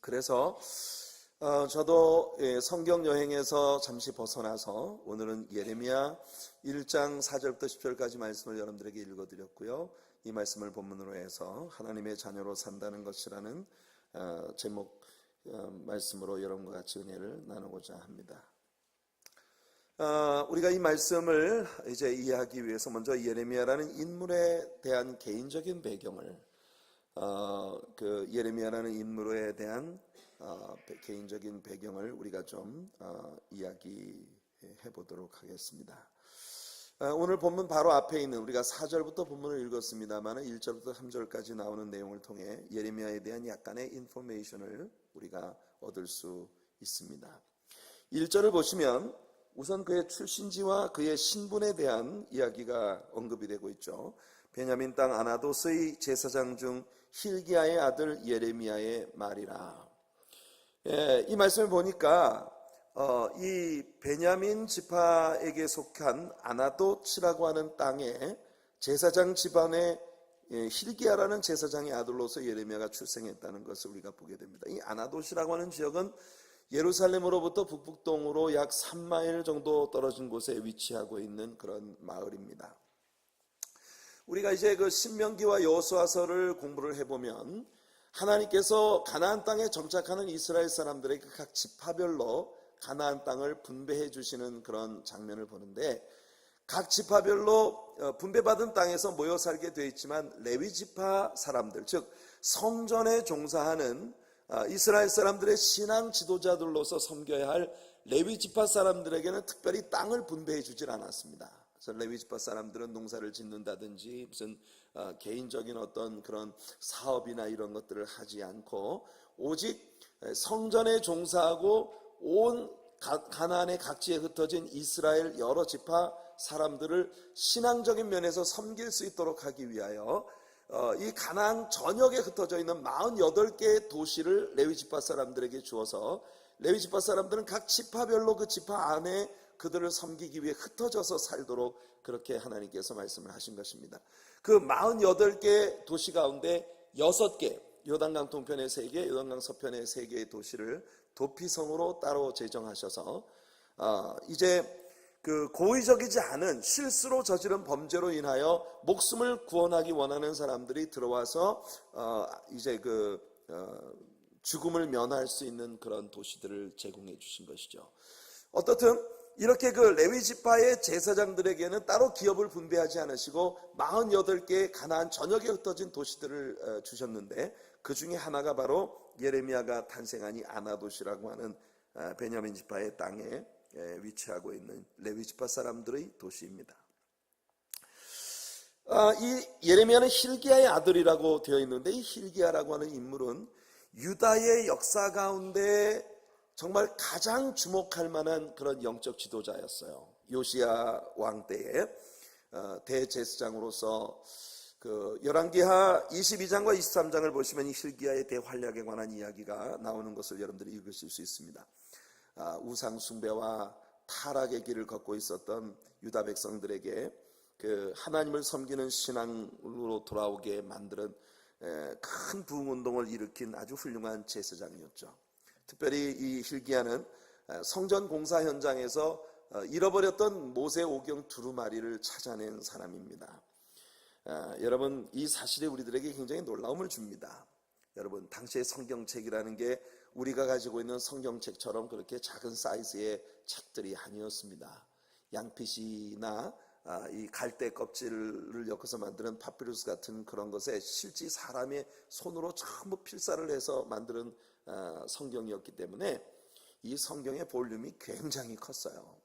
그래서 저도 성경 여행에서 잠시 벗어나서 오늘은 예레미야 1장 4절부터 10절까지 말씀을 여러분들에게 읽어드렸고요. 이 말씀을 본문으로 해서 하나님의 자녀로 산다는 것이라는 제목 말씀으로 여러분과 같이 은혜를 나누고자 합니다. 우리가 이 말씀을 이제 이해하기 위해서 먼저 예레미야라는 인물에 대한 개인적인 배경을 그 예레미야라는 인물에 대한 개인적인 배경을 우리가 좀 이야기해 보도록 하겠습니다. 오늘 본문 바로 앞에 있는 우리가 4절부터 본문을 읽었습니다만 1절부터 3절까지 나오는 내용을 통해 예레미야에 대한 약간의 인포메이션을 우리가 얻을 수 있습니다. 1절을 보시면 우선 그의 출신지와 그의 신분에 대한 이야기가 언급이 되고 있죠. 베냐민 땅 아나도스의 제사장 중 힐기야의 아들 예레미야의 말이라. 이 말씀을 보니까 이 베냐민 지파에게 속한 아나도츠라고 하는 땅에 제사장 집안의 힐기야라는 제사장의 아들로서 예레미야가 출생했다는 것을 우리가 보게 됩니다. 이 아나도시라고 하는 지역은 예루살렘으로부터 북북동으로 약 3마일 정도 떨어진 곳에 위치하고 있는 그런 마을입니다. 우리가 이제 그 신명기와 여호수아서를 공부를 해보면 하나님께서 가나안 땅에 정착하는 이스라엘 사람들에게 각 지파별로 가나안 땅을 분배해 주시는 그런 장면을 보는데, 각 지파별로 분배받은 땅에서 모여 살게 되어 있지만 레위 지파 사람들, 즉 성전에 종사하는 이스라엘 사람들의 신앙 지도자들로서 섬겨야 할 레위 지파 사람들에게는 특별히 땅을 분배해 주질 않았습니다. 그래서 레위 지파 사람들은 농사를 짓는다든지 무슨 개인적인 어떤 그런 사업이나 이런 것들을 하지 않고 오직 성전에 종사하고 온 가나안의 각지에 흩어진 이스라엘 여러 지파 사람들을 신앙적인 면에서 섬길 수 있도록 하기 위하여 이 가나안 전역에 흩어져 있는 48개의 도시를 레위 지파 사람들에게 주어서 레위 지파 사람들은 각 지파별로 그 지파 안에 그들을 섬기기 위해 흩어져서 살도록 그렇게 하나님께서 말씀을 하신 것입니다. 그 48개 도시 가운데 6개, 요단강 동편의 3개, 요단강 서편의 3개의 도시를 도피성으로 따로 제정하셔서 이제 그 고의적이지 않은 실수로 저지른 범죄로 인하여 목숨을 구원하기 원하는 사람들이 들어와서 이제 그 죽음을 면할 수 있는 그런 도시들을 제공해 주신 것이죠. 어떻든 이렇게 그 레위 지파의 제사장들에게는 따로 기업을 분배하지 않으시고 48개의 가나안 전역에 흩어진 도시들을 주셨는데, 그 중에 하나가 바로 예레미야가 탄생한 이 아나도시라고 하는 베냐민 지파의 땅에 위치하고 있는 레위 지파 사람들의 도시입니다. 이 예레미야는 힐기야의 아들이라고 되어 있는데, 이 힐기야라고 하는 인물은 유다의 역사 가운데 정말 가장 주목할 만한 그런 영적 지도자였어요. 요시야 왕 때에 대제사장으로서 그 열왕기하 22장과 23장을 보시면 이 힐기야의 대활약에 관한 이야기가 나오는 것을 여러분들이 읽으실 수 있습니다. 우상 숭배와 타락의 길을 걷고 있었던 유다 백성들에게 그 하나님을 섬기는 신앙으로 돌아오게 만드는 큰 부흥운동을 일으킨 아주 훌륭한 제사장이었죠. 특별히 이 힐기야는 성전 공사 현장에서 잃어버렸던 모세 오경 두루마리를 찾아낸 사람입니다. 여러분, 이 사실이 우리들에게 굉장히 놀라움을 줍니다. 여러분, 당시의 성경책이라는 게 우리가 가지고 있는 성경책처럼 그렇게 작은 사이즈의 책들이 아니었습니다. 양피시나 이 갈대 껍질을 엮어서 만드는 파피루스 같은 그런 것에 실제 사람의 손으로 전부 필사를 해서 만드는 성경이었기 때문에 이 성경의 볼륨이 굉장히 컸어요.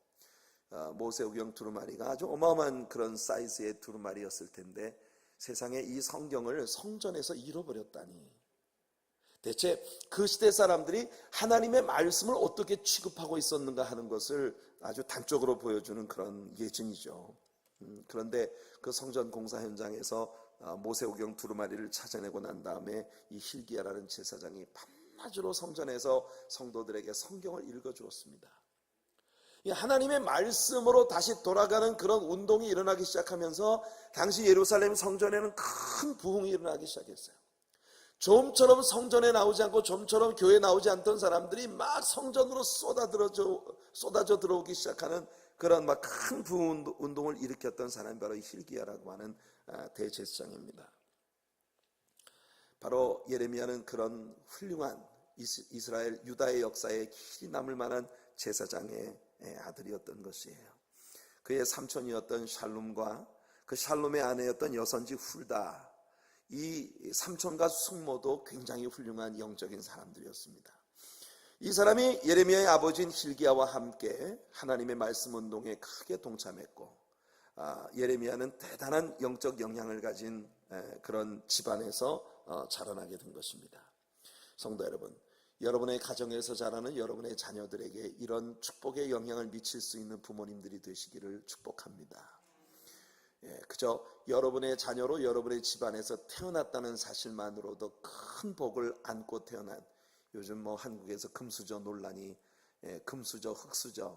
모세오경 두루마리가 아주 어마어마한 그런 사이즈의 두루마리였을 텐데 세상에 이 성경을 성전에서 잃어버렸다니. 대체 그 시대 사람들이 하나님의 말씀을 어떻게 취급하고 있었는가 하는 것을 아주 단적으로 보여주는 그런 예증이죠. 그런데 그 성전 공사 현장에서 모세오경 두루마리를 찾아내고 난 다음에 이 힐기야라는 제사장이 밤낮으로 성전에서 성도들에게 성경을 읽어주었습니다. 하나님의 말씀으로 다시 돌아가는 그런 운동이 일어나기 시작하면서 당시 예루살렘 성전에는 큰 부흥이 일어나기 시작했어요. 좀처럼 성전에 나오지 않고 좀처럼 교회에 나오지 않던 사람들이 막 성전으로 쏟아져 들어오기 시작하는 그런 막 큰 부흥운동을 일으켰던 사람이 바로 hilkiah라고 하는 대제사장입니다. 바로 예레미야는 그런 훌륭한 이스라엘 유다의 역사에 길이 남을 만한 제사장의 아들이었던 것이에요. 그의 삼촌이었던 샬룸과 그 샬롬의 아내였던 여선지 훌다, 이 삼촌과 숙모도 굉장히 훌륭한 영적인 사람들이었습니다. 이 사람이 예레미야의 아버지인 hilkiah와 함께 하나님의 말씀 운동에 크게 동참했고, 예레미야는 대단한 영적 영향을 가진 그런 집안에서 자라나게 된 것입니다. 성도 여러분, 여러분의 가정에서 자라는 여러분의 자녀들에게 이런 축복의 영향을 미칠 수 있는 부모님들이 되시기를 축복합니다. 그저 여러분의 자녀로 여러분의 집안에서 태어났다는 사실만으로도 큰 복을 안고 태어난, 요즘 한국에서 금수저 논란이, 금수저, 흑수저,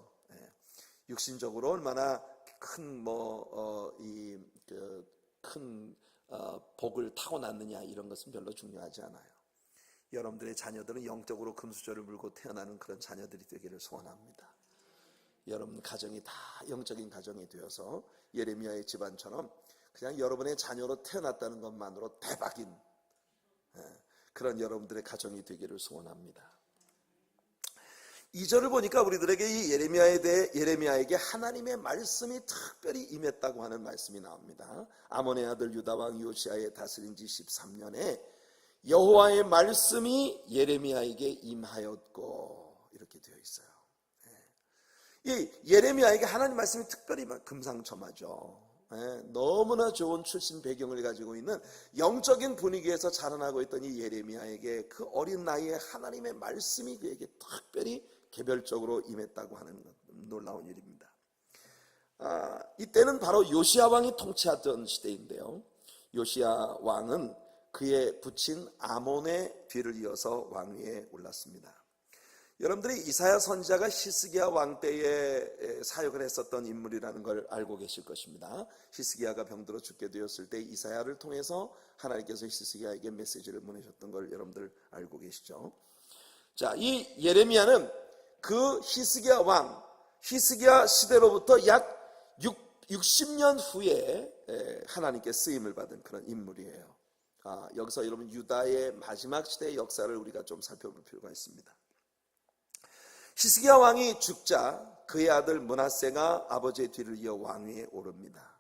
육신적으로 얼마나 큰 복을 타고났느냐, 이런 것은 별로 중요하지 않아요. 여러분들의 자녀들은 영적으로 금수저를 물고 태어나는 그런 자녀들이 되기를 소원합니다. 여러분 가정이 다 영적인 가정이 되어서 예레미야의 집안처럼 그냥 여러분의 자녀로 태어났다는 것만으로 대박인 그런 여러분들의 가정이 되기를 소원합니다. 2절을 보니까 우리들에게 이 예레미야에게 하나님의 말씀이 특별히 임했다고 하는 말씀이 나옵니다. 아몬의 아들 유다 왕 요시야의 다스린 지 13년에 여호와의 말씀이 예레미야에게 임하였고, 이렇게 되어 있어요. 이 예레미야에게 하나님 말씀이 특별히 금상첨화죠. 너무나 좋은 출신 배경을 가지고 있는 영적인 분위기에서 자라나고 있던 이 예레미야에게 그 어린 나이에 하나님의 말씀이 그에게 특별히 개별적으로 임했다고 하는 놀라운 일입니다. 이때는 바로 요시야 왕이 통치하던 시대인데요, 요시야 왕은 그의 부친 아몬의 뒤를 이어서 왕위에 올랐습니다. 여러분들이 이사야 선지자가 히스기야 왕 때에 사역을 했었던 인물이라는 걸 알고 계실 것입니다. 히스기야가 병들어 죽게 되었을 때 이사야를 통해서 하나님께서 히스기야에게 메시지를 보내셨던 걸 여러분들 알고 계시죠? 자, 이 예레미야는 그 히스기야 왕, 히스기야 시대로부터 약 60년 후에 하나님께 쓰임을 받은 그런 인물이에요. 여기서 여러분 유다의 마지막 시대의 역사를 우리가 좀 살펴볼 필요가 있습니다. 히스기야 왕이 죽자 그의 아들 므낫세가 아버지의 뒤를 이어 왕위에 오릅니다.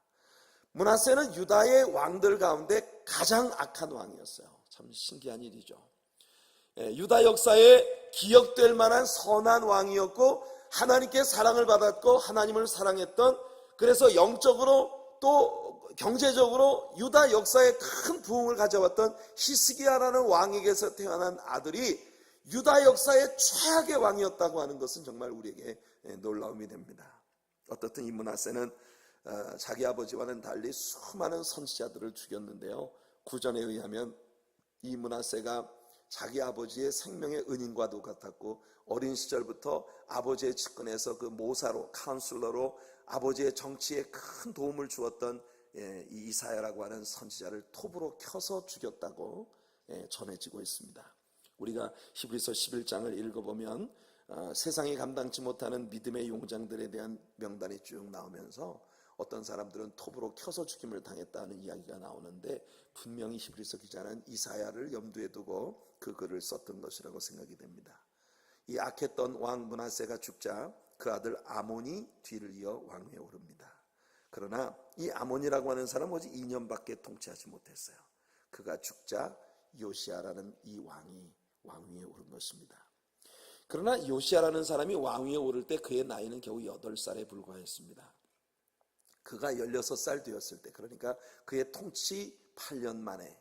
므낫세는 유다의 왕들 가운데 가장 악한 왕이었어요. 참 신기한 일이죠. 유다 역사에 기억될 만한 선한 왕이었고, 하나님께 사랑을 받았고 하나님을 사랑했던, 그래서 영적으로 또 경제적으로 유다 역사에 큰 부흥을 가져왔던 히스기야라는 왕에게서 태어난 아들이 유다 역사의 최악의 왕이었다고 하는 것은 정말 우리에게 놀라움이 됩니다. 어떻든 이 므낫세는 자기 아버지와는 달리 수많은 선지자들을 죽였는데요, 구전에 의하면 이 므낫세가 자기 아버지의 생명의 은인과도 같았고, 어린 시절부터 아버지의 측근에서 그 모사로, 카운슬러로 아버지의 정치에 큰 도움을 주었던 이 이사야라고 하는 선지자를 톱으로 켜서 죽였다고 전해지고 있습니다. 우리가 히브리서 11장을 읽어보면 세상이 감당치 못하는 믿음의 용장들에 대한 명단이 쭉 나오면서 어떤 사람들은 톱으로 켜서 죽임을 당했다는 이야기가 나오는데, 분명히 히브리서 기자는 이사야를 염두에 두고 그 글을 썼던 것이라고 생각이 됩니다. 이 악했던 왕 므낫세가 죽자 그 아들 아몬이 뒤를 이어 왕위에 오릅니다. 그러나 이 아몬이라고 하는 사람은 오직 2년밖에 통치하지 못했어요. 그가 죽자 요시야라는 이 왕이 왕위에 오른 것입니다. 그러나 요시야라는 사람이 왕위에 오를 때 그의 나이는 겨우 8살에 불과했습니다. 그가 16살 되었을 때, 그러니까 그의 통치 8년 만에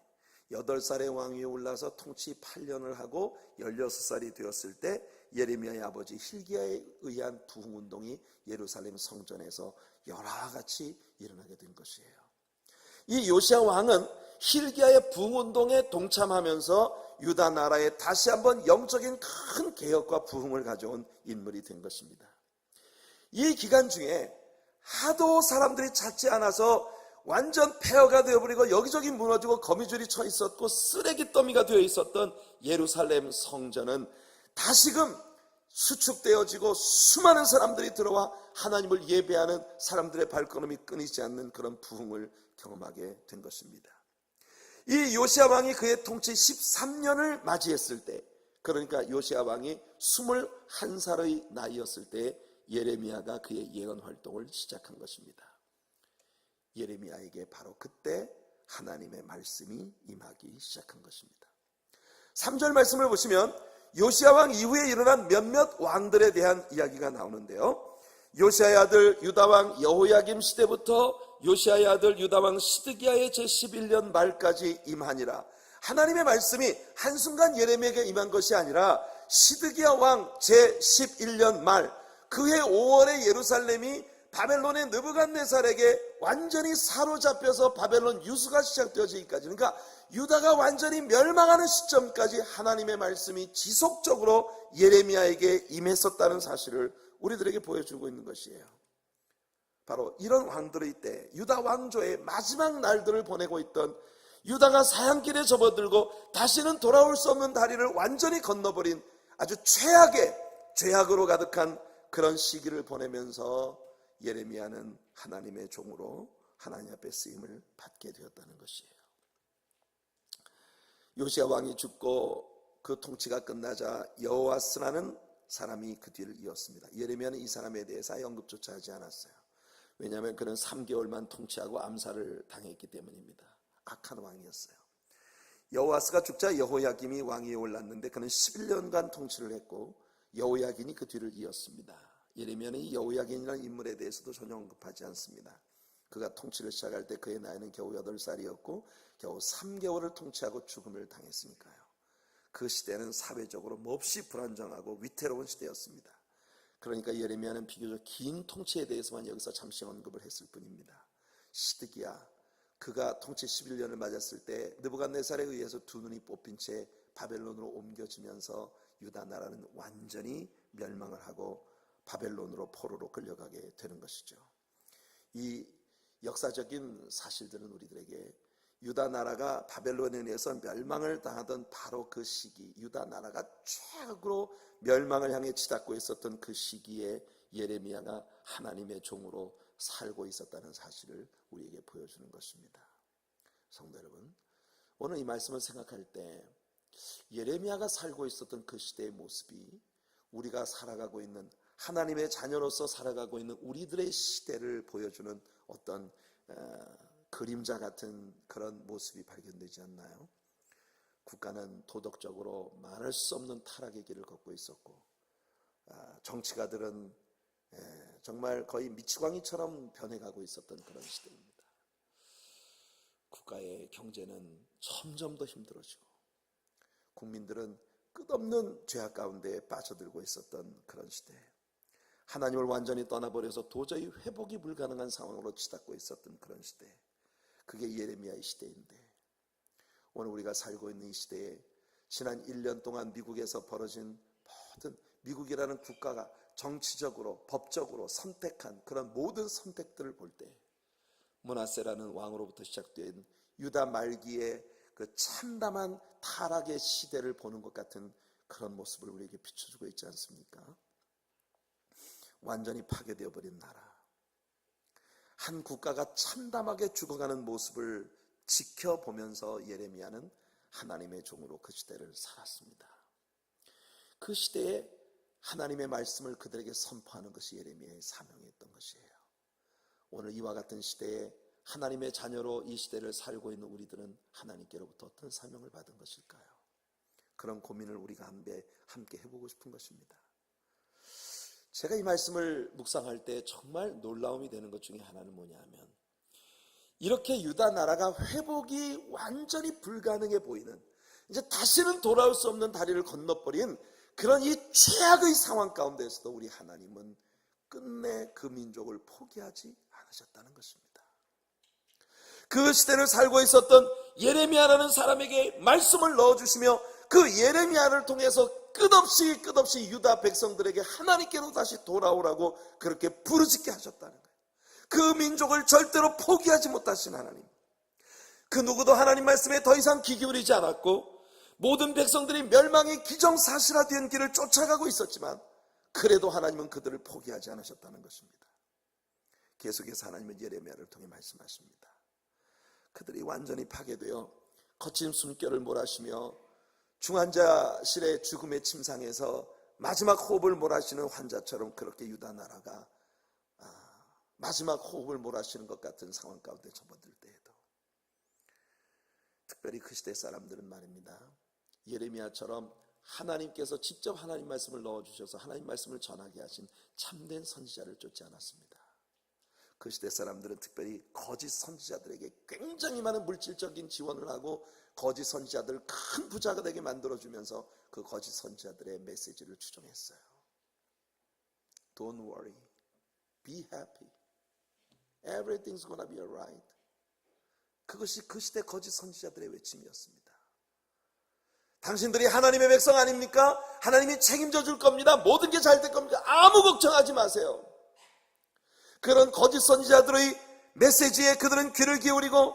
8살의 왕위에 올라서 통치 8년을 하고 16살이 되었을 때 예레미야의 아버지 hilkiah에 의한 부흥운동이 예루살렘 성전에서 여러 같이 일어나게 된 것이에요. 이 요시야 왕은 hilkiah의 부흥운동에 동참하면서 유다 나라에 다시 한번 영적인 큰 개혁과 부흥을 가져온 인물이 된 것입니다. 이 기간 중에 하도 사람들이 찾지 않아서 완전 폐허가 되어버리고 여기저기 무너지고 거미줄이 쳐 있었고 쓰레기 더미가 되어 있었던 예루살렘 성전은 다시금 수축되어지고 수많은 사람들이 들어와 하나님을 예배하는 사람들의 발걸음이 끊이지 않는 그런 부흥을 경험하게 된 것입니다. 이 요시야 왕이 그의 통치 13년을 맞이했을 때, 그러니까 요시야 왕이 21살의 나이였을 때 예레미야가 그의 예언 활동을 시작한 것입니다. 예레미야에게 바로 그때 하나님의 말씀이 임하기 시작한 것입니다. 3절 말씀을 보시면 요시야 왕 이후에 일어난 몇몇 왕들에 대한 이야기가 나오는데요. 요시야의 아들 유다 왕 여호야김 시대부터 요시야의 아들 유다 왕 시드기야의 제11년 말까지 임하니라. 하나님의 말씀이 한순간 예레미야에게 임한 것이 아니라 시드기야 왕 제11년 말 그해 5월에 예루살렘이 바벨론의 느부갓네살에게 완전히 사로잡혀서 바벨론 유수가 시작되어지기까지, 그러니까 유다가 완전히 멸망하는 시점까지 하나님의 말씀이 지속적으로 예레미야에게 임했었다는 사실을 우리들에게 보여주고 있는 것이에요. 바로 이런 왕들의 때 유다 왕조의 마지막 날들을 보내고 있던, 유다가 사양길에 접어들고 다시는 돌아올 수 없는 다리를 완전히 건너버린 아주 최악의 죄악으로 가득한 그런 시기를 보내면서 예레미야는 하나님의 종으로 하나님 앞에 쓰임을 받게 되었다는 것이에요. 요시야 왕이 죽고 그 통치가 끝나자 여호아스라는 사람이 그 뒤를 이었습니다. 예레미야는 이 사람에 대해서 언급조차 하지 않았어요. 왜냐하면 그는 3개월만 통치하고 암살을 당했기 때문입니다. 악한 왕이었어요. 여호아스가 죽자 여호야김이 왕위에 올랐는데 그는 11년간 통치를 했고 여호야긴이 그 뒤를 이었습니다. 예레미야는 이 여호야긴이라는 인물에 대해서도 전혀 언급하지 않습니다. 그가 통치를 시작할 때 그의 나이는 겨우 8살이었고 겨우 3개월을 통치하고 죽음을 당했으니까요. 그 시대는 사회적으로 몹시 불안정하고 위태로운 시대였습니다. 그러니까 예레미야는 비교적 긴 통치에 대해서만 여기서 잠시 언급을 했을 뿐입니다. 시드기야, 그가 통치 11년을 맞았을 때 느부갓네살에 의해서 두 눈이 뽑힌 채 바벨론으로 옮겨지면서 유다 나라는 완전히 멸망을 하고 바벨론으로 포로로 끌려가게 되는 것이죠. 이 역사적인 사실들은 우리들에게 유다 나라가 바벨론에 의해서 멸망을 당하던 바로 그 시기, 유다 나라가 최악으로 멸망을 향해 치닫고 있었던 그 시기에 예레미야가 하나님의 종으로 살고 있었다는 사실을 우리에게 보여주는 것입니다. 성도 여러분, 오늘 이 말씀을 생각할 때 예레미야가 살고 있었던 그 시대의 모습이 우리가 살아가고 있는, 하나님의 자녀로서 살아가고 있는 우리들의 시대를 보여주는 어떤 그림자 같은 그런 모습이 발견되지 않나요? 국가는 도덕적으로 말할 수 없는 타락의 길을 걷고 있었고, 정치가들은 정말 거의 미치광이처럼 변해가고 있었던 그런 시대입니다. 국가의 경제는 점점 더 힘들어지고 국민들은 끝없는 죄악 가운데 빠져들고 있었던 그런 시대, 하나님을 완전히 떠나버려서 도저히 회복이 불가능한 상황으로 치닫고 있었던 그런 시대, 그게 예레미야의 시대인데, 오늘 우리가 살고 있는 이 시대에 지난 1년 동안 미국에서 벌어진 모든, 미국이라는 국가가 정치적으로 법적으로 선택한 그런 모든 선택들을 볼 때 므낫세라는 왕으로부터 시작된 유다 말기의 그 참담한 타락의 시대를 보는 것 같은 그런 모습을 우리에게 비춰주고 있지 않습니까? 완전히 파괴되어 버린 나라, 한 국가가 참담하게 죽어가는 모습을 지켜보면서 예레미야는 하나님의 종으로 그 시대를 살았습니다. 그 시대에 하나님의 말씀을 그들에게 선포하는 것이 예레미야의 사명이었던 것이에요. 오늘 이와 같은 시대에 하나님의 자녀로 이 시대를 살고 있는 우리들은 하나님께로부터 어떤 사명을 받은 것일까요? 그런 고민을 우리가 함께 해보고 싶은 것입니다. 제가 이 말씀을 묵상할 때 정말 놀라움이 되는 것 중에 하나는 뭐냐 하면, 이렇게 유다 나라가 회복이 완전히 불가능해 보이는, 이제 다시는 돌아올 수 없는 다리를 건너버린 그런 이 최악의 상황 가운데서도 우리 하나님은 끝내 그 민족을 포기하지 않으셨다는 것입니다. 그 시대를 살고 있었던 예레미야라는 사람에게 말씀을 넣어주시며 그 예레미야를 통해서 끝없이 유다 백성들에게 하나님께로 다시 돌아오라고 그렇게 부르짖게 하셨다는 거예요. 그 민족을 절대로 포기하지 못하신 하나님, 그 누구도 하나님 말씀에 더 이상 귀 기울이지 않았고 모든 백성들이 멸망의 기정사실화된 길을 쫓아가고 있었지만 그래도 하나님은 그들을 포기하지 않으셨다는 것입니다. 계속해서 하나님은 예레미야를 통해 말씀하십니다. 그들이 완전히 파괴되어 거친 숨결을 몰아쉬며 중환자실의 죽음의 침상에서 마지막 호흡을 몰아쉬는 환자처럼 그렇게 유다 나라가 마지막 호흡을 몰아쉬는 것 같은 상황 가운데 접어들 때에도 특별히 그 시대 사람들은 말입니다, 예레미야처럼 하나님께서 직접 하나님 말씀을 넣어주셔서 하나님 말씀을 전하게 하신 참된 선지자를 쫓지 않았습니다. 그 시대 사람들은 특별히 거짓 선지자들에게 굉장히 많은 물질적인 지원을 하고 거짓 선지자들을 큰 부자가 되게 만들어주면서 그 거짓 선지자들의 메시지를 추종했어요. Don't worry, be happy, everything's gonna be alright. 그것이 그 시대 거짓 선지자들의 외침이었습니다. 당신들이 하나님의 백성 아닙니까? 하나님이 책임져 줄 겁니다. 모든 게 잘 될 겁니다. 아무 걱정하지 마세요. 그런 거짓 선지자들의 메시지에 그들은 귀를 기울이고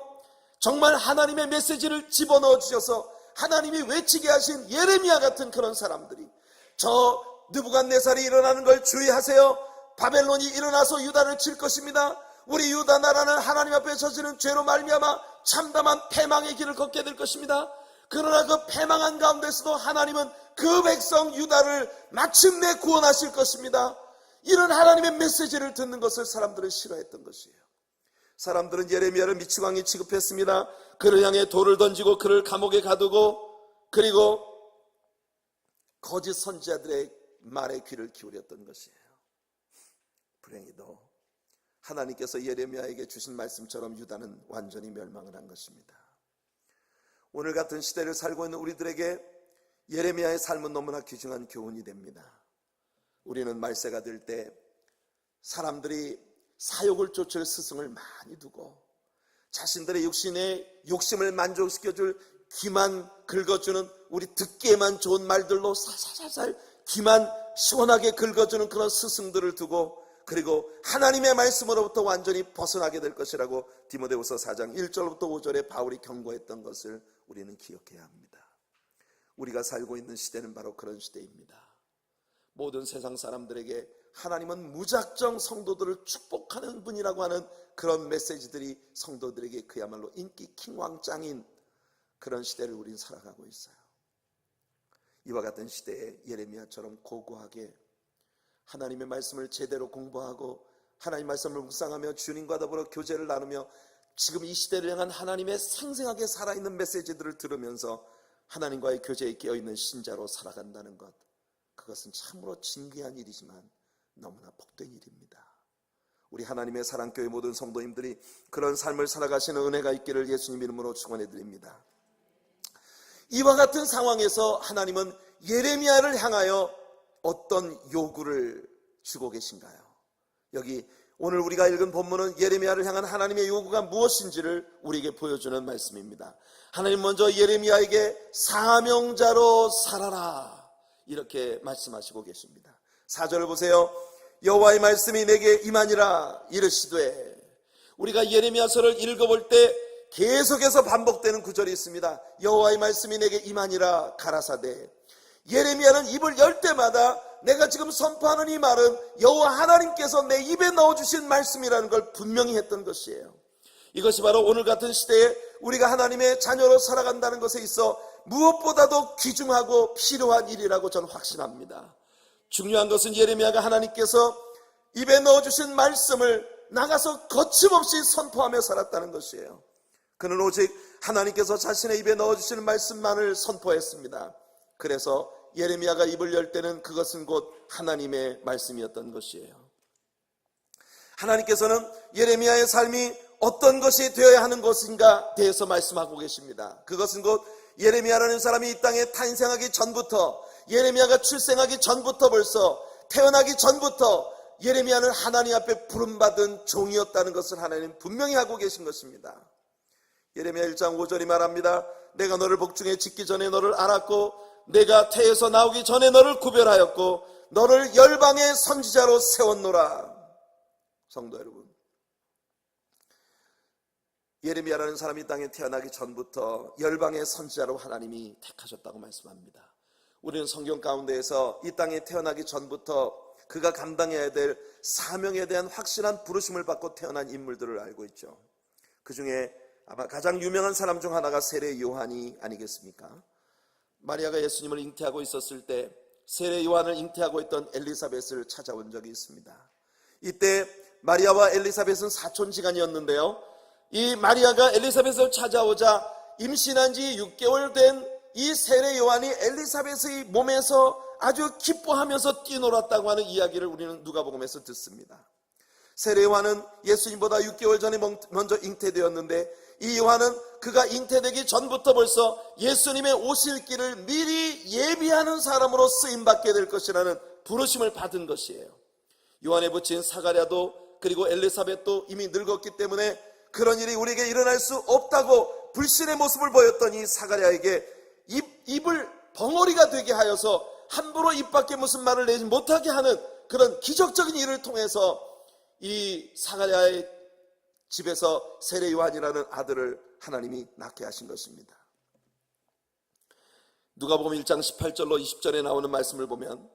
정말 하나님의 메시지를 집어넣어 주셔서 하나님이 외치게 하신 예레미야 같은 그런 사람들이, 저 느부갓네살이 일어나는 걸 주의하세요. 바벨론이 일어나서 유다를 칠 것입니다. 우리 유다 나라는 하나님 앞에 저지른 죄로 말미암아 참담한 패망의 길을 걷게 될 것입니다. 그러나 그 패망한 가운데서도 하나님은 그 백성 유다를 마침내 구원하실 것입니다. 이런 하나님의 메시지를 듣는 것을 사람들은 싫어했던 것이에요. 사람들은 예레미야를 미치광이 취급했습니다. 그를 향해 돌을 던지고 그를 감옥에 가두고 그리고 거짓 선지자들의 말에 귀를 기울였던 것이에요. 불행히도 하나님께서 예레미야에게 주신 말씀처럼 유다는 완전히 멸망을 한 것입니다. 오늘 같은 시대를 살고 있는 우리들에게 예레미야의 삶은 너무나 귀중한 교훈이 됩니다. 우리는 말세가 될 때 사람들이 사욕을 쫓을 스승을 많이 두고 자신들의 육신의 욕심을 만족시켜줄 귀만 긁어주는, 우리 듣기에만 좋은 말들로 살살살살 귀만 시원하게 긁어주는 그런 스승들을 두고 그리고 하나님의 말씀으로부터 완전히 벗어나게 될 것이라고 디모데후서 4장 1절부터 5절에 바울이 경고했던 것을 우리는 기억해야 합니다. 우리가 살고 있는 시대는 바로 그런 시대입니다. 모든 세상 사람들에게 하나님은 무작정 성도들을 축복하는 분이라고 하는 그런 메시지들이 성도들에게 그야말로 인기 킹왕짱인 그런 시대를 우리는 살아가고 있어요. 이와 같은 시대에 예레미야처럼 고고하게 하나님의 말씀을 제대로 공부하고 하나님의 말씀을 묵상하며 주님과 더불어 교제를 나누며 지금 이 시대를 향한 하나님의 생생하게 살아있는 메시지들을 들으면서 하나님과의 교제에 깨어있는 신자로 살아간다는 것, 그것은 참으로 진귀한 일이지만 너무나 복된 일입니다. 우리 하나님의 사랑교회 모든 성도님들이 그런 삶을 살아가시는 은혜가 있기를 예수님 이름으로 축원해 드립니다. 이와 같은 상황에서 하나님은 예레미야를 향하여 어떤 요구를 주고 계신가요? 여기 오늘 우리가 읽은 본문은 예레미야를 향한 하나님의 요구가 무엇인지를 우리에게 보여주는 말씀입니다. 하나님 먼저 예레미야에게 사명자로 살아라 이렇게 말씀하시고 계십니다. 4절을 보세요. 여호와의 말씀이 내게 임하니라 이르시되, 우리가 예레미야서를 읽어볼 때 계속해서 반복되는 구절이 있습니다. 여호와의 말씀이 내게 임하니라 가라사대. 예레미야는 입을 열 때마다 내가 지금 선포하는 이 말은 여호와 하나님께서 내 입에 넣어주신 말씀이라는 걸 분명히 했던 것이에요. 이것이 바로 오늘 같은 시대에 우리가 하나님의 자녀로 살아간다는 것에 있어 무엇보다도 귀중하고 필요한 일이라고 저는 확신합니다. 중요한 것은 예레미야가 하나님께서 입에 넣어주신 말씀을 나가서 거침없이 선포하며 살았다는 것이에요. 그는 오직 하나님께서 자신의 입에 넣어주시는 말씀만을 선포했습니다. 그래서 예레미야가 입을 열 때는 그것은 곧 하나님의 말씀이었던 것이에요. 하나님께서는 예레미야의 삶이 어떤 것이 되어야 하는 것인가 대해서 말씀하고 계십니다. 그것은 곧 예레미야라는 사람이 이 땅에 탄생하기 전부터, 예레미야가 출생하기 전부터, 벌써 태어나기 전부터 예레미야는 하나님 앞에 부름받은 종이었다는 것을 하나님 분명히 하고 계신 것입니다. 예레미야 1장 5절이 말합니다. 내가 너를 복중에 짓기 전에 너를 알았고 내가 태에서 나오기 전에 너를 구별하였고 너를 열방의 선지자로 세웠노라. 성도 여러분, 예레미야라는 사람이 이 땅에 태어나기 전부터 열방의 선지자로 하나님이 택하셨다고 말씀합니다. 우리는 성경 가운데에서 이 땅에 태어나기 전부터 그가 감당해야 될 사명에 대한 확실한 부르심을 받고 태어난 인물들을 알고 있죠. 그 중에 아마 가장 유명한 사람 중 하나가 세례 요한이 아니겠습니까? 마리아가 예수님을 잉태하고 있었을 때 세례 요한을 잉태하고 있던 엘리사벳을 찾아온 적이 있습니다. 이때 마리아와 엘리사벳은 사촌지간이었는데요, 이 마리아가 엘리사벳을 찾아오자 임신한 지 6개월 된 이 세례 요한이 엘리사벳의 몸에서 아주 기뻐하면서 뛰놀았다고 하는 이야기를 우리는 누가복음에서 듣습니다. 세례 요한은 예수님보다 6개월 전에 먼저 잉태되었는데, 이 요한은 그가 잉태되기 전부터 벌써 예수님의 오실 길을 미리 예비하는 사람으로 쓰임받게 될 것이라는 부르심을 받은 것이에요. 요한에 붙인 사가랴도 그리고 엘리사벳도 이미 늙었기 때문에 그런 일이 우리에게 일어날 수 없다고 불신의 모습을 보였던 이 사가랴에게 입을 벙어리가 되게 하여서 함부로 입 밖에 무슨 말을 내지 못하게 하는 그런 기적적인 일을 통해서 이 사가랴의 집에서 세례 요한이라는 아들을 하나님이 낳게 하신 것입니다. 누가복음 1장 18절로 20절에 나오는 말씀을 보면,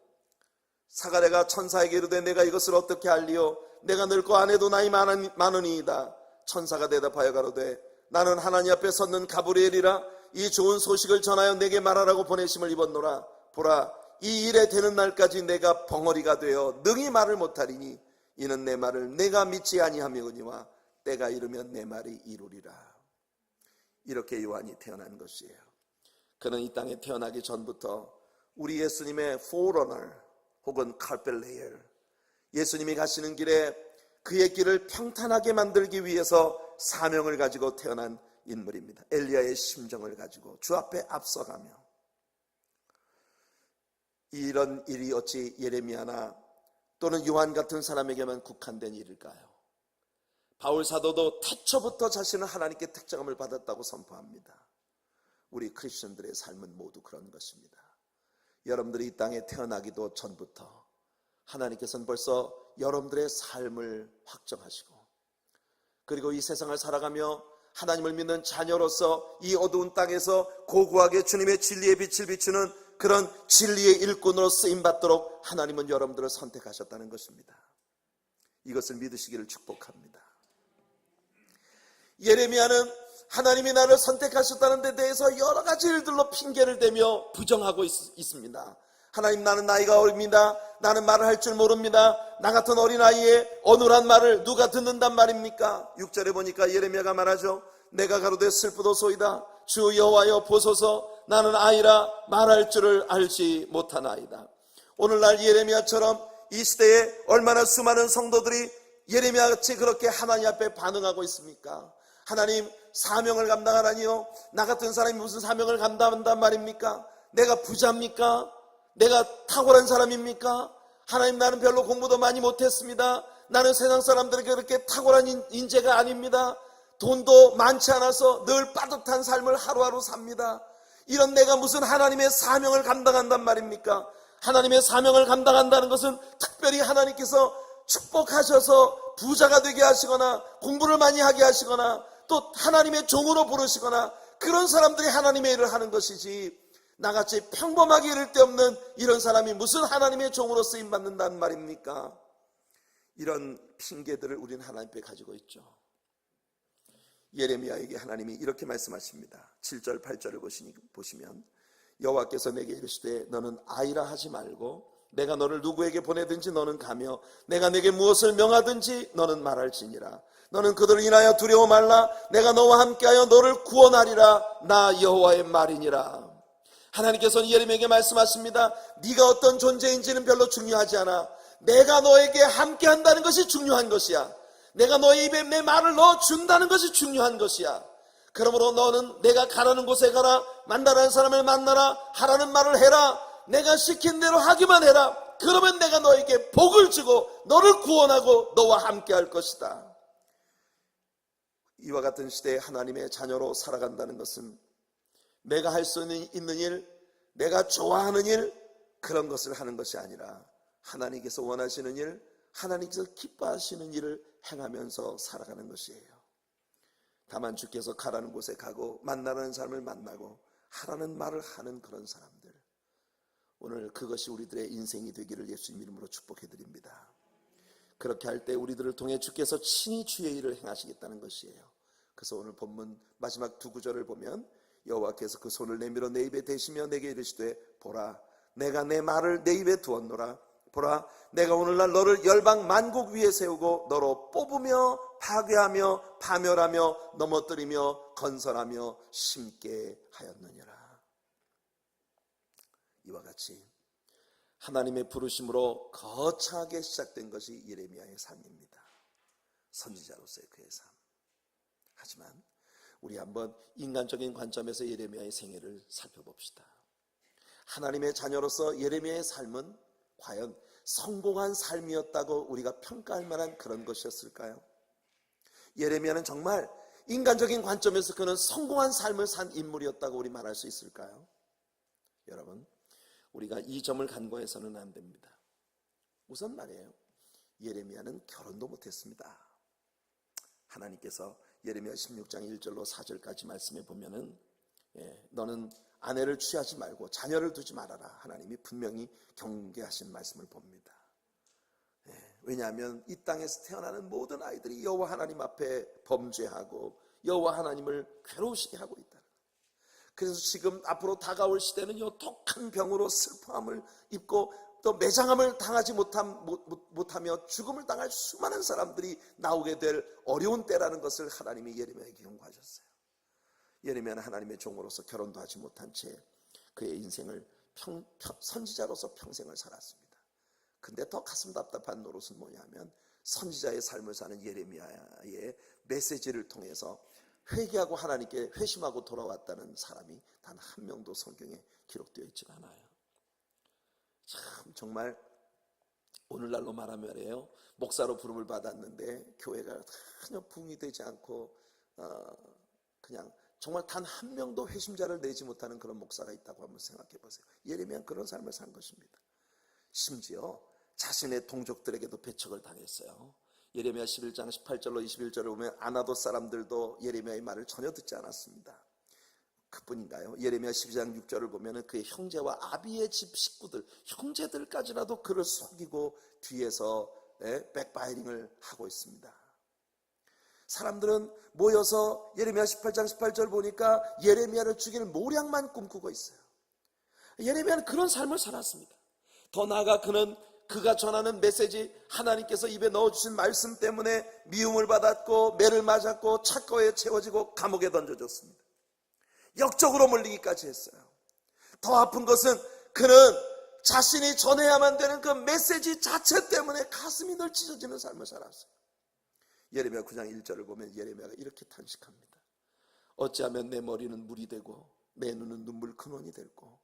사가랴가 천사에게 이르되 내가 이것을 어떻게 알리요? 내가 늙고 아내도 나이 많으니이다. 천사가 대답하여 가로되 나는 하나님 앞에 섰는 가브리엘이라. 이 좋은 소식을 전하여 내게 말하라고 보내심을 입었노라. 보라, 이 일에 되는 날까지 내가 벙어리가 되어 능히 말을 못하리니 이는 내 말을 내가 믿지 아니하며거니와 때가 이르면 내 말이 이루리라. 이렇게 요한이 태어난 것이에요. 그는 이 땅에 태어나기 전부터 우리 예수님의 포러너 혹은 칼펠레이어, 예수님이 가시는 길에 그의 길을 평탄하게 만들기 위해서 사명을 가지고 태어난 인물입니다. 엘리야의 심정을 가지고 주 앞에 앞서가며, 이런 일이 어찌 예레미야나 또는 요한 같은 사람에게만 국한된 일일까요? 바울 사도도 태초부터 자신은 하나님께 택정함을 받았다고 선포합니다. 우리 크리스천들의 삶은 모두 그런 것입니다. 여러분들이 이 땅에 태어나기도 전부터 하나님께서는 벌써 여러분들의 삶을 확정하시고, 그리고 이 세상을 살아가며 하나님을 믿는 자녀로서 이 어두운 땅에서 고고하게 주님의 진리의 빛을 비추는 그런 진리의 일꾼으로 쓰임받도록 하나님은 여러분들을 선택하셨다는 것입니다. 이것을 믿으시기를 축복합니다. 예레미야는 하나님이 나를 선택하셨다는 데 대해서 여러 가지 일들로 핑계를 대며 부정하고 있습니다. 하나님, 나는 나이가 어립니다. 나는 말을 할 줄 모릅니다. 나 같은 어린아이의 어눌한 말을 누가 듣는단 말입니까? 6절에 보니까 예레미야가 말하죠. 내가 가로되 슬프도소이다. 주 여호와여 보소서. 나는 아이라 말할 줄을 알지 못하나이다. 오늘날 예레미야처럼 이 시대에 얼마나 수많은 성도들이 예레미야같이 그렇게 하나님 앞에 반응하고 있습니까? 하나님, 사명을 감당하라니요? 나 같은 사람이 무슨 사명을 감당한단 말입니까? 내가 부자입니까? 내가 탁월한 사람입니까? 하나님, 나는 별로 공부도 많이 못했습니다. 나는 세상 사람들에게 그렇게 탁월한 인재가 아닙니다. 돈도 많지 않아서 늘 빠듯한 삶을 하루하루 삽니다. 이런 내가 무슨 하나님의 사명을 감당한단 말입니까? 하나님의 사명을 감당한다는 것은 특별히 하나님께서 축복하셔서 부자가 되게 하시거나 공부를 많이 하게 하시거나 또 하나님의 종으로 부르시거나 그런 사람들이 하나님의 일을 하는 것이지, 나같이 평범하게 이를 데 없는 이런 사람이 무슨 하나님의 종으로 쓰임받는단 말입니까? 이런 핑계들을 우리는 하나님 앞에 가지고 있죠. 예레미야에게 하나님이 이렇게 말씀하십니다. 7절 8절을 보시면, 여호와께서 내게 이르시되 너는 아이라 하지 말고 내가 너를 누구에게 보내든지 너는 가며 내가 내게 무엇을 명하든지 너는 말할지니라. 너는 그들을 인하여 두려워 말라. 내가 너와 함께하여 너를 구원하리라. 나 여호와의 말이니라. 하나님께서는 예레미야에게 말씀하십니다. 네가 어떤 존재인지는 별로 중요하지 않아. 내가 너에게 함께한다는 것이 중요한 것이야. 내가 너의 입에 내 말을 넣어준다는 것이 중요한 것이야. 그러므로 너는 내가 가라는 곳에 가라. 만나라는 사람을 만나라. 하라는 말을 해라. 내가 시킨 대로 하기만 해라. 그러면 내가 너에게 복을 주고 너를 구원하고 너와 함께 할 것이다. 이와 같은 시대에 하나님의 자녀로 살아간다는 것은 내가 할 수 있는 일, 내가 좋아하는 일, 그런 것을 하는 것이 아니라 하나님께서 원하시는 일, 하나님께서 기뻐하시는 일을 행하면서 살아가는 것이에요. 다만 주께서 가라는 곳에 가고 만나라는 사람을 만나고 하라는 말을 하는 그런 사람들, 오늘 그것이 우리들의 인생이 되기를 예수님 이름으로 축복해 드립니다. 그렇게 할 때 우리들을 통해 주께서 친히 주의 일을 행하시겠다는 것이에요. 그래서 오늘 본문 마지막 두 구절을 보면 여호와께서 그 손을 내밀어 내 입에 대시며 내게 이르시되 보라 내가 내 말을 내 입에 두었노라. 보라 내가 오늘날 너를 열방 만국 위에 세우고 너로 뽑으며 파괴하며 파멸하며 넘어뜨리며 건설하며 심게 하였느니라. 이와 같이 하나님의 부르심으로 거창하게 시작된 것이 예레미야의 삶입니다. 선지자로서의 그의 삶. 하지만 우리 한번 인간적인 관점에서 예레미야의 생애를 살펴봅시다. 하나님의 자녀로서 예레미야의 삶은 과연 성공한 삶이었다고 우리가 평가할 만한 그런 것이었을까요? 예레미야는 정말 인간적인 관점에서 그는 성공한 삶을 산 인물이었다고 우리 말할 수 있을까요? 여러분, 우리가 이 점을 간과해서는 안 됩니다. 우선 말이에요, 예레미야는 결혼도 못했습니다. 하나님께서 예레미야 16장 1절로 4절까지 말씀해 보면은 너는 아내를 취하지 말고 자녀를 두지 말아라, 하나님이 분명히 경계하신 말씀을 봅니다. 왜냐하면 이 땅에서 태어나는 모든 아이들이 여호와 하나님 앞에 범죄하고 여호와 하나님을 괴로우시게 하고 있다. 그래서 지금 앞으로 다가올 시대는 이 독한 병으로 슬퍼함을 입고 또 매장함을 당하지 못하며 죽음을 당할 수많은 사람들이 나오게 될 어려운 때라는 것을 하나님이 예레미야에게 경고하셨어요. 예레미야는 하나님의 종으로서 결혼도 하지 못한 채 그의 인생을 선지자로서 평생을 살았습니다. 근데 더 가슴 답답한 노릇은 뭐냐면 선지자의 삶을 사는 예레미야의 메시지를 통해서 회개하고 하나님께 회심하고 돌아왔다는 사람이 단 한 명도 성경에 기록되어 있지가 않아요. 참 정말 오늘날로 말하면 말이에요, 목사로 부름을 받았는데 교회가 전혀 부흥이 되지 않고 그냥 정말 단 한 명도 회심자를 내지 못하는 그런 목사가 있다고 한번 생각해 보세요. 예레미야는 그런 삶을 산 것입니다. 심지어 자신의 동족들에게도 배척을 당했어요. 예레미야 11장 18절로 21절을 보면 아나돗 사람들도 예레미야의 말을 전혀 듣지 않았습니다. 그뿐인가요? 예레미야 12장 6절을 보면 그의 형제와 아비의 집 식구들, 형제들까지라도 그를 속이고 뒤에서 백바이링을 하고 있습니다. 사람들은 모여서 예레미야 18장 18절 보니까 예레미야를 죽일 모략만 꿈꾸고 있어요. 예레미야는 그런 삶을 살았습니다. 더 나아가 그가 전하는 메시지, 하나님께서 입에 넣어주신 말씀 때문에 미움을 받았고 매를 맞았고 착거에 채워지고 감옥에 던져졌습니다. 역적으로 물리기까지 했어요. 더 아픈 것은 그는 자신이 전해야만 되는 그 메시지 자체 때문에 가슴이 늘 찢어지는 삶을 살았어요. 예레미야 9장 1절을 보면 예레미야가 이렇게 탄식합니다. 어찌하면 내 머리는 물이 되고 내 눈은 눈물 근원이 될고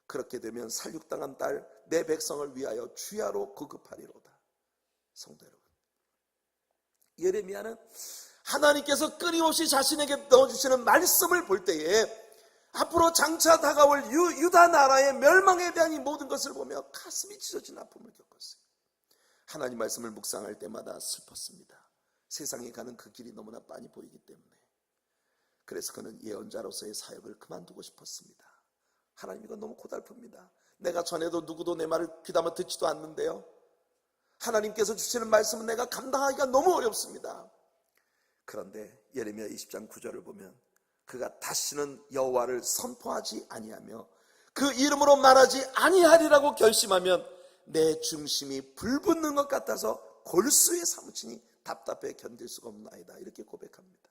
그렇게 되면 살육당한 딸 내 백성을 위하여 주야로 구급하리로다. 성도 여러분, 예레미야는 하나님께서 끊임없이 자신에게 넣어주시는 말씀을 볼 때에 앞으로 장차 다가올 유다 나라의 멸망에 대한 이 모든 것을 보며 가슴이 찢어진 아픔을 겪었어요. 하나님 말씀을 묵상할 때마다 슬펐습니다. 세상에 가는 그 길이 너무나 빤히 보이기 때문에. 그래서 그는 예언자로서의 사역을 그만두고 싶었습니다. 하나님, 이건 너무 고달픕니다. 내가 전에도 누구도 내 말을 귀담아 듣지도 않는데요, 하나님께서 주시는 말씀은 내가 감당하기가 너무 어렵습니다. 그런데 예레미야 20장 9절을 보면 그가 다시는 여호와를 선포하지 아니하며 그 이름으로 말하지 아니하리라고 결심하면 내 중심이 불붙는 것 같아서 골수에 사무치니 답답해 견딜 수가 없나이다, 이렇게 고백합니다.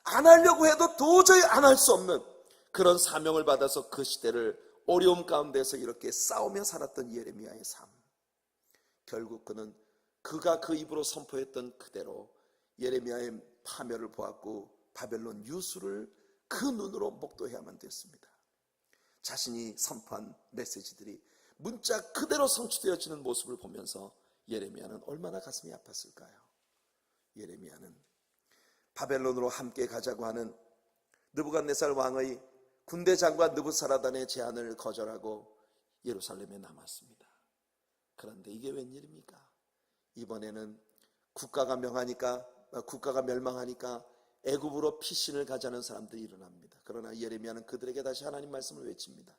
안 하려고 해도 도저히 안 할 수 없는 그런 사명을 받아서 그 시대를 어려움 가운데서 이렇게 싸우며 살았던 예레미야의 삶. 결국 그가 그 입으로 선포했던 그대로 예레미야의 파멸을 보았고 바벨론 유수를 그 눈으로 목도해야만 됐습니다. 자신이 선포한 메시지들이 문자 그대로 성취되어지는 모습을 보면서 예레미야는 얼마나 가슴이 아팠을까요? 예레미야는 바벨론으로 함께 가자고 하는 느부갓네살 왕의 군대 장관 느부사라단의 제안을 거절하고 예루살렘에 남았습니다. 그런데 이게 웬일입니까? 이번에는 국가가 멸망하니까 애굽으로 피신을 가자는 사람들이 일어납니다. 그러나 예레미야는 그들에게 다시 하나님 말씀을 외칩니다.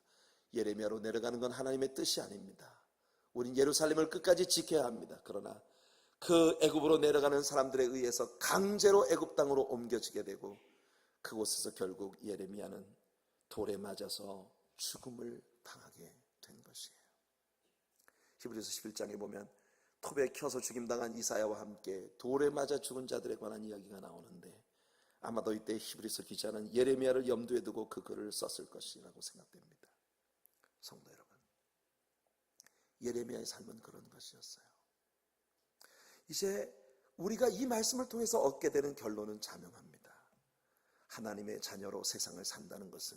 예레미야로 내려가는 건 하나님의 뜻이 아닙니다. 우린 예루살렘을 끝까지 지켜야 합니다. 그러나 그 애굽으로 내려가는 사람들에 의해서 강제로 애굽 땅으로 옮겨지게 되고 그곳에서 결국 예레미야는 돌에 맞아서 죽음을 당하게 된 것이에요. 히브리서 11장에 보면 톱에 켜서 죽임당한 이사야와 함께 돌에 맞아 죽은 자들에 관한 이야기가 나오는데 아마도 이때 히브리서 기자는 예레미야를 염두에 두고 그 글을 썼을 것이라고 생각됩니다. 성도 여러분, 예레미야의 삶은 그런 것이었어요. 이제 우리가 이 말씀을 통해서 얻게 되는 결론은 자명합니다. 하나님의 자녀로 세상을 산다는 것은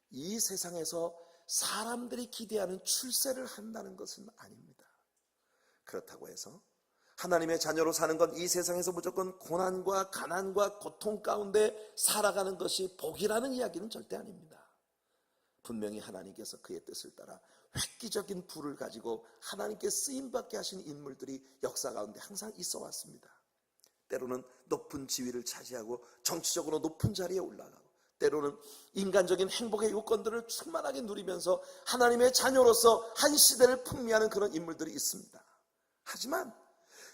이 세상에서 사람들이 기대하는 출세를 한다는 것은 아닙니다. 그렇다고 해서 하나님의 자녀로 사는 건 이 세상에서 무조건 고난과 가난과 고통 가운데 살아가는 것이 복이라는 이야기는 절대 아닙니다. 분명히 하나님께서 그의 뜻을 따라 획기적인 부를 가지고 하나님께 쓰임받게 하신 인물들이 역사 가운데 항상 있어 왔습니다. 때로는 높은 지위를 차지하고 정치적으로 높은 자리에 올라가고, 때로는 인간적인 행복의 요건들을 충만하게 누리면서 하나님의 자녀로서 한 시대를 풍미하는 그런 인물들이 있습니다. 하지만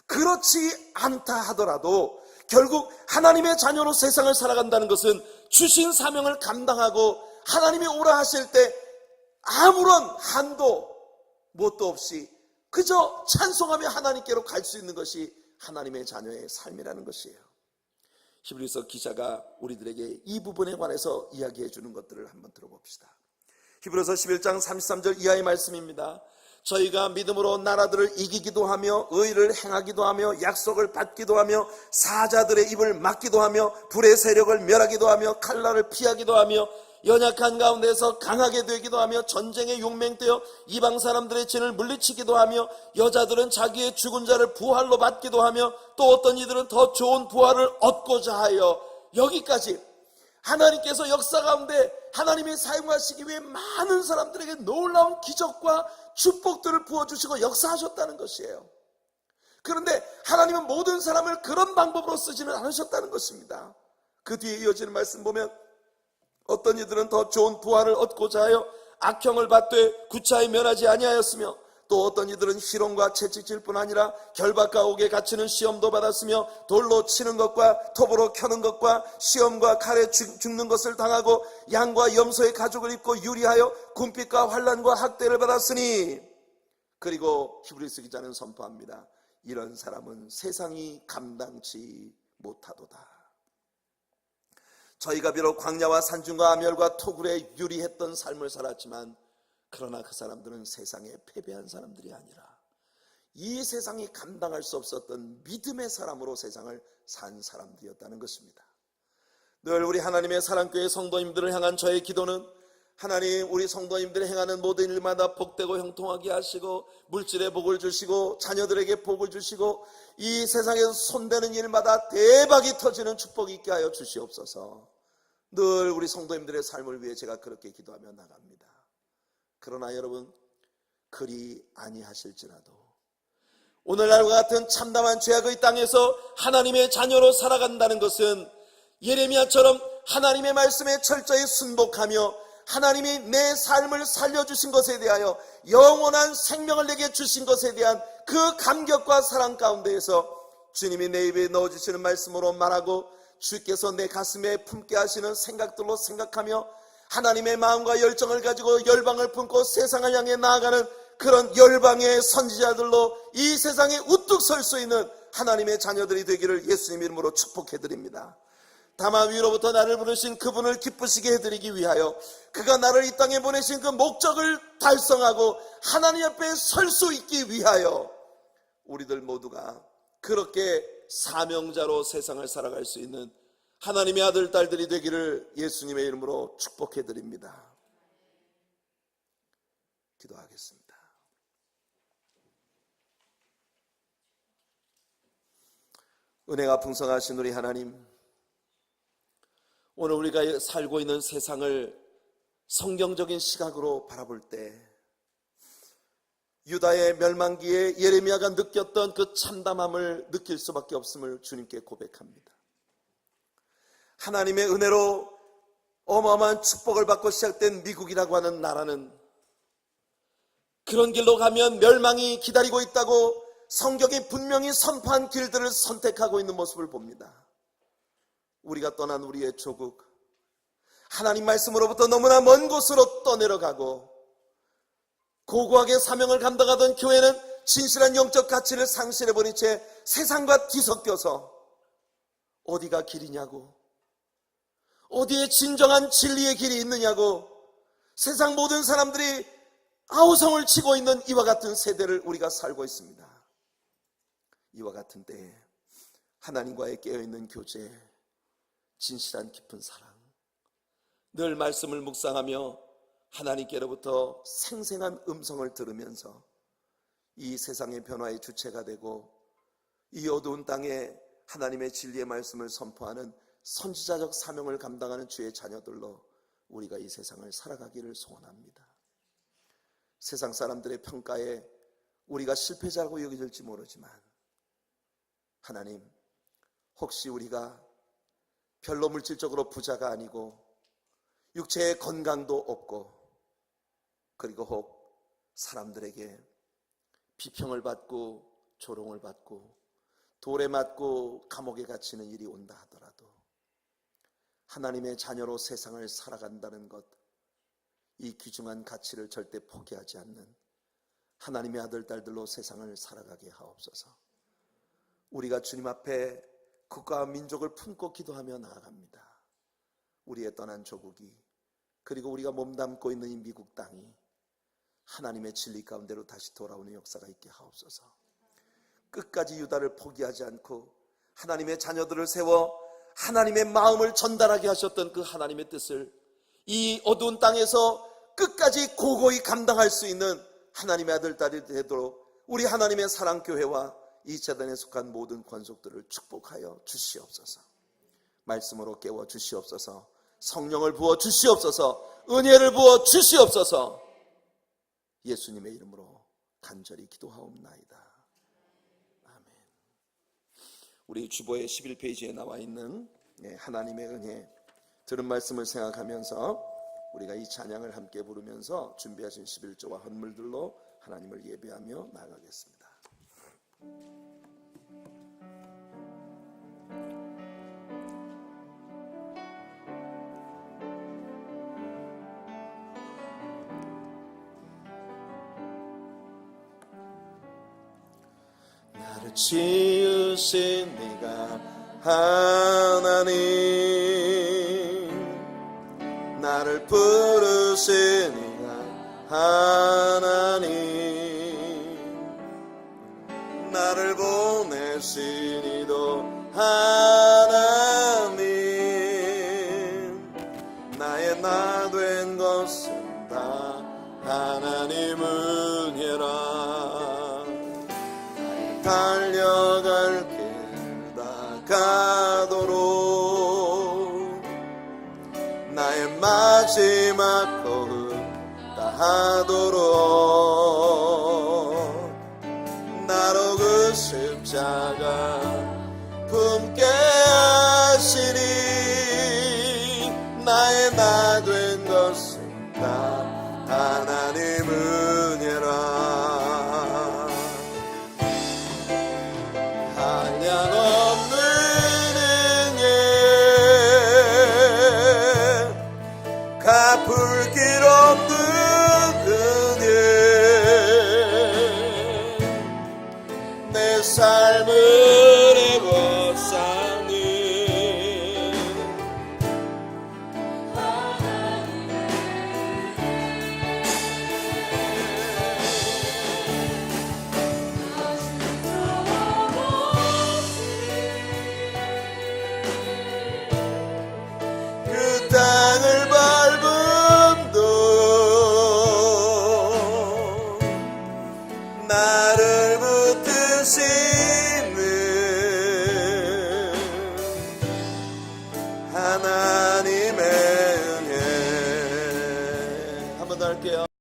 그렇지 않다 하더라도 결국 하나님의 자녀로 세상을 살아간다는 것은 주신 사명을 감당하고 하나님이 오라 하실 때 아무런 한도 뭣도 없이 그저 찬송하며 하나님께로 갈 수 있는 것이 하나님의 자녀의 삶이라는 것이에요. 히브리서 기자가 우리들에게 이 부분에 관해서 이야기해 주는 것들을 한번 들어봅시다. 히브리서 11장 33절 이하의 말씀입니다. 저희가 믿음으로 나라들을 이기기도 하며 의를 행하기도 하며 약속을 받기도 하며 사자들의 입을 막기도 하며 불의 세력을 멸하기도 하며 칼날을 피하기도 하며 연약한 가운데서 강하게 되기도 하며 전쟁에 용맹되어 이방 사람들의 진을 물리치기도 하며 여자들은 자기의 죽은 자를 부활로 받기도 하며 또 어떤 이들은 더 좋은 부활을 얻고자 하여, 여기까지 하나님께서 역사 가운데 하나님이 사용하시기 위해 많은 사람들에게 놀라운 기적과 축복들을 부어주시고 역사하셨다는 것이에요. 그런데 하나님은 모든 사람을 그런 방법으로 쓰지는 않으셨다는 것입니다. 그 뒤에 이어지는 말씀 보면 어떤 이들은 더 좋은 부활을 얻고자 하여 악형을 받되 구차히 면하지 아니하였으며 또 어떤 이들은 희롱과 채찍질 뿐 아니라 결박과 옥에 갇히는 시험도 받았으며 돌로 치는 것과 톱으로 켜는 것과 시험과 칼에 죽는 것을 당하고 양과 염소의 가죽을 입고 유리하여 군핍과 환난과 학대를 받았으니, 그리고 히브리서 기자는 선포합니다. 이런 사람은 세상이 감당치 못하도다. 저희가 비록 광야와 산중과 아멸과 토굴에 유리했던 삶을 살았지만 그러나 그 사람들은 세상에 패배한 사람들이 아니라 이 세상이 감당할 수 없었던 믿음의 사람으로 세상을 산 사람들이었다는 것입니다. 늘 우리 하나님의 사랑교회 성도님들을 향한 저의 기도는 하나님, 우리 성도님들이 행하는 모든 일마다 복되고 형통하게 하시고 물질의 복을 주시고 자녀들에게 복을 주시고 이 세상에서 손대는 일마다 대박이 터지는 축복이 있게 하여 주시옵소서. 늘 우리 성도님들의 삶을 위해 제가 그렇게 기도하며 나갑니다. 그러나 여러분, 그리 아니하실지라도 오늘날과 같은 참담한 죄악의 땅에서 하나님의 자녀로 살아간다는 것은 예레미야처럼 하나님의 말씀에 철저히 순복하며 하나님이 내 삶을 살려주신 것에 대하여 영원한 생명을 내게 주신 것에 대한 그 감격과 사랑 가운데에서 주님이 내 입에 넣어주시는 말씀으로 말하고 주께서 내 가슴에 품게 하시는 생각들로 생각하며 하나님의 마음과 열정을 가지고 열방을 품고 세상을 향해 나아가는 그런 열방의 선지자들로 이 세상에 우뚝 설 수 있는 하나님의 자녀들이 되기를 예수님 이름으로 축복해드립니다. 다만 위로부터 나를 부르신 그분을 기쁘시게 해드리기 위하여 그가 나를 이 땅에 보내신 그 목적을 달성하고 하나님 앞에 설 수 있기 위하여 우리들 모두가 그렇게 사명자로 세상을 살아갈 수 있는 하나님의 아들, 딸들이 되기를 예수님의 이름으로 축복해드립니다. 기도하겠습니다. 은혜가 풍성하신 우리 하나님, 오늘 우리가 살고 있는 세상을 성경적인 시각으로 바라볼 때 유다의 멸망기에 예레미야가 느꼈던 그 참담함을 느낄 수밖에 없음을 주님께 고백합니다. 하나님의 은혜로 어마어마한 축복을 받고 시작된 미국이라고 하는 나라는 그런 길로 가면 멸망이 기다리고 있다고 성경이 분명히 선포한 길들을 선택하고 있는 모습을 봅니다. 우리가 떠난 우리의 조국, 하나님 말씀으로부터 너무나 먼 곳으로 떠내려가고 고고하게 사명을 감당하던 교회는 진실한 영적 가치를 상실해버린 채 세상과 뒤섞여서 어디가 길이냐고, 어디에 진정한 진리의 길이 있느냐고 세상 모든 사람들이 아우성을 치고 있는 이와 같은 세대를 우리가 살고 있습니다. 이와 같은 때에 하나님과의 깨어있는 교제, 진실한 깊은 사랑, 늘 말씀을 묵상하며 하나님께로부터 생생한 음성을 들으면서 이 세상의 변화의 주체가 되고 이 어두운 땅에 하나님의 진리의 말씀을 선포하는 선지자적 사명을 감당하는 주의 자녀들로 우리가 이 세상을 살아가기를 소원합니다. 세상 사람들의 평가에 우리가 실패자라고 여겨질지 모르지만 하나님, 혹시 우리가 별로 물질적으로 부자가 아니고 육체의 건강도 없고 그리고 혹 사람들에게 비평을 받고 조롱을 받고 돌에 맞고 감옥에 갇히는 일이 온다 하더라도 하나님의 자녀로 세상을 살아간다는 것, 이 귀중한 가치를 절대 포기하지 않는 하나님의 아들, 딸들로 세상을 살아가게 하옵소서. 우리가 주님 앞에 국가와 민족을 품고 기도하며 나아갑니다. 우리의 떠난 조국이, 그리고 우리가 몸담고 있는 이 미국 땅이 하나님의 진리 가운데로 다시 돌아오는 역사가 있게 하옵소서. 끝까지 유다를 포기하지 않고 하나님의 자녀들을 세워 하나님의 마음을 전달하게 하셨던 그 하나님의 뜻을 이 어두운 땅에서 끝까지 고고히 감당할 수 있는 하나님의 아들, 딸이 되도록 우리 하나님의 사랑교회와 이 재단에 속한 모든 권속들을 축복하여 주시옵소서. 말씀으로 깨워 주시옵소서. 성령을 부어 주시옵소서. 은혜를 부어 주시옵소서. 예수님의 이름으로 간절히 기도하옵나이다. 아멘. 우리 주보의 11페이지에 나와 있는 하나님의 은혜, 들은 말씀을 생각하면서 우리가 이 찬양을 함께 부르면서 준비하신 11조와 헌물들로 하나님을 예배하며 나아가겠습니다. 나를 지으신 네가 하나님, 나를 부르신 네가 하나님, 나를 보내신 이도 하나님, 나의 나 된 것은 다 하나님 은혜라. 달려갈 길 다 가도록 나의 마지막 호흡 다 하도록 나로 그 십자가 품게 하시니 나의 나 된 것은 다 하나님 은혜라. 한량없는 은혜, 갚을 길 없는 은혜, 내 삶을